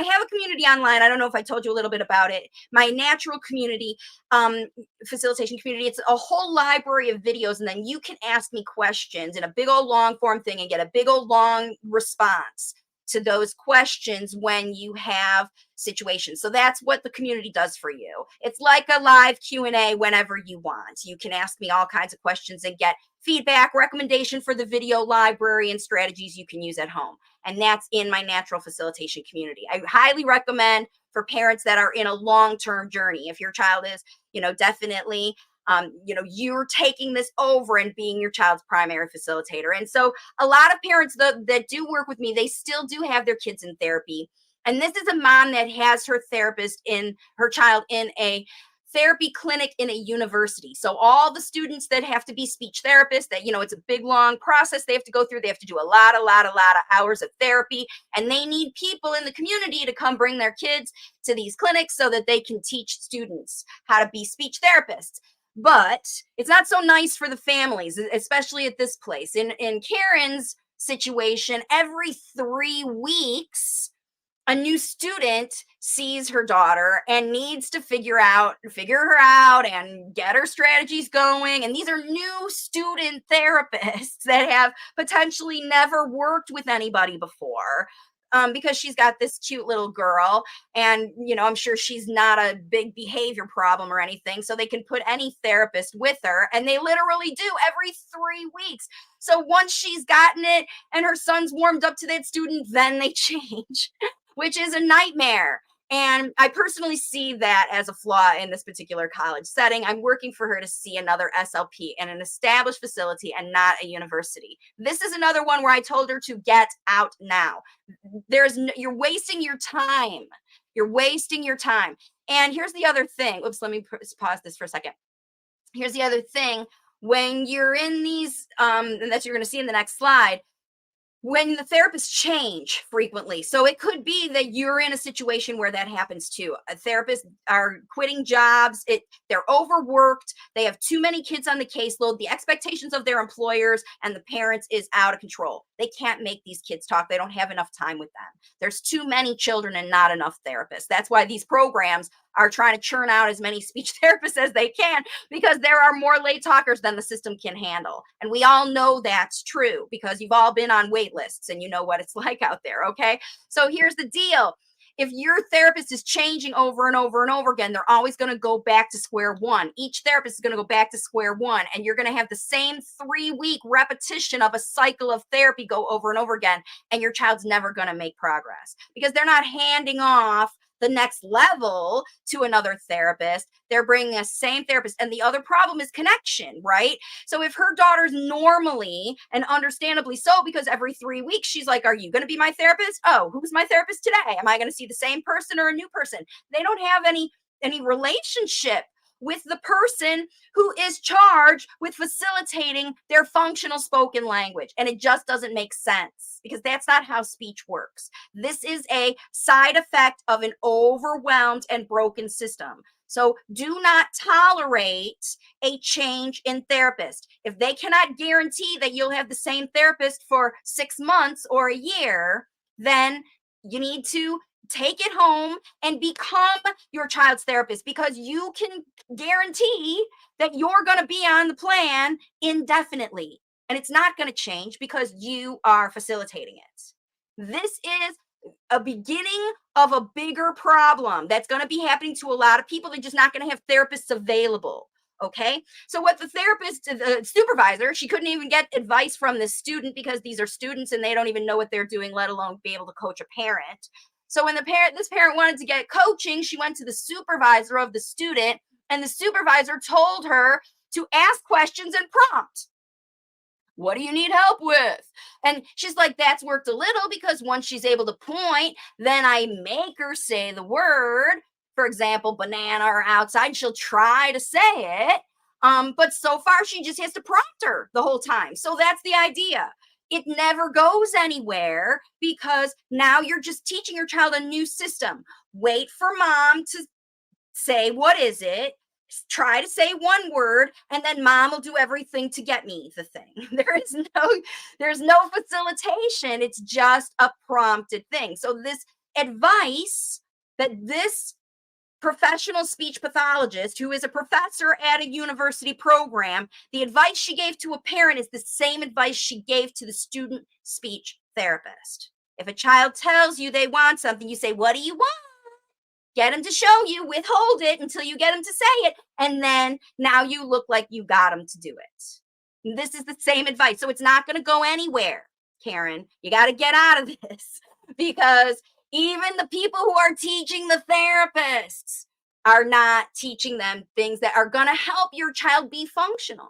I have a community online. I don't know if I told you a little bit about it. My natural community, facilitation community. It's a whole library of videos, and then you can ask me questions in a big old long form thing and get a big old long response to those questions when you have situations. So that's what the community does for you. It's like a live Q&A whenever you want. You can ask me all kinds of questions and get feedback, recommendation for the video library, and strategies you can use at home. And that's in my natural facilitation community. I highly recommend for parents that are in a long-term journey. If your child is, definitely, you're taking this over and being your child's primary facilitator. And so a lot of parents that do work with me, they still do have their kids in therapy. And this is a mom that has her child in a therapy clinic in a university. So all the students that have to be speech therapists, that, it's a big, long process they have to go through. They have to do a lot of hours of therapy, and they need people in the community to come bring their kids to these clinics so that they can teach students how to be speech therapists. But it's not so nice for the families, especially at this place. In Karen's situation, every 3 weeks, a new student sees her daughter and needs to figure her out and get her strategies going. And these are new student therapists that have potentially never worked with anybody before. Because she's got this cute little girl, and I'm sure she's not a big behavior problem or anything, so they can put any therapist with her, and they literally do every 3 weeks. So once she's gotten it and her son's warmed up to that student, then they change, which is a nightmare. And I personally see that as a flaw in this particular college setting. I'm working for her to see another SLP in an established facility and not a university. This is another one where I told her to get out now. You're wasting your time. You're wasting your time. And here's the other thing. Oops, let me pause this for a second. Here's the other thing. When you're in these, and that you're going to see in the next slide, when the therapists change frequently. So it could be that you're in a situation where that happens too. Therapists are quitting jobs. They're overworked. They have too many kids on the caseload. The expectations of their employers and the parents is out of control. They can't make these kids talk. They don't have enough time with them. There's too many children and not enough therapists. That's why these programs are trying to churn out as many speech therapists as they can, because there are more late talkers than the system can handle. And we all know that's true because you've all been on wait lists and you know what it's like out there. Okay. So here's the deal. If your therapist is changing over and over and over again, they're always going to go back to square one. Each therapist is going to go back to square one, and you're going to have the same 3-week repetition of a cycle of therapy go over and over again, and your child's never going to make progress because they're not handing off the next level to another therapist. They're bringing a same therapist. And the other problem is connection, right? So if her daughter's normally, and understandably so, because every 3 weeks she's like, are you going to be my therapist? Oh, who's my therapist today? Am I going to see the same person or a new person? They don't have any relationship with the person who is charged with facilitating their functional spoken language. And it just doesn't make sense because that's not how speech works. This is a side effect of an overwhelmed and broken system. So do not tolerate a change in therapist. If they cannot guarantee that you'll have the same therapist for 6 months or a year, then you need to take it home and become your child's therapist, because you can guarantee that you're going to be on the plan indefinitely. And it's not going to change because you are facilitating it. This is a beginning of a bigger problem that's going to be happening to a lot of people. They're just not going to have therapists available. Okay. So what the supervisor, she couldn't even get advice from this student because these are students and they don't even know what they're doing, let alone be able to coach a parent. So when this parent wanted to get coaching, she went to the supervisor of the student, and the supervisor told her to ask questions and prompt. What do you need help with? And she's like, that's worked a little, because once she's able to point, then I make her say the word, for example, banana or outside. She'll try to say it. But so far she just has to prompt her the whole time. So that's the idea. It never goes anywhere because now you're just teaching your child a new system. Wait for mom to say, what is it? Try to say one word, and then mom will do everything to get me the thing. There's no facilitation. It's just a prompted thing. So advice that this professional speech pathologist, who is a professor at a university program, the advice she gave to a parent is the same advice she gave to the student speech therapist. If a child tells you they want something, you say, "What do you want?" Get them to show you, withhold it until you get them to say it, and then now you look like you got them to do it. This is the same advice. So it's not going to go anywhere, Karen. You got to get out of this because even the people who are teaching the therapists are not teaching them things that are going to help your child be functional.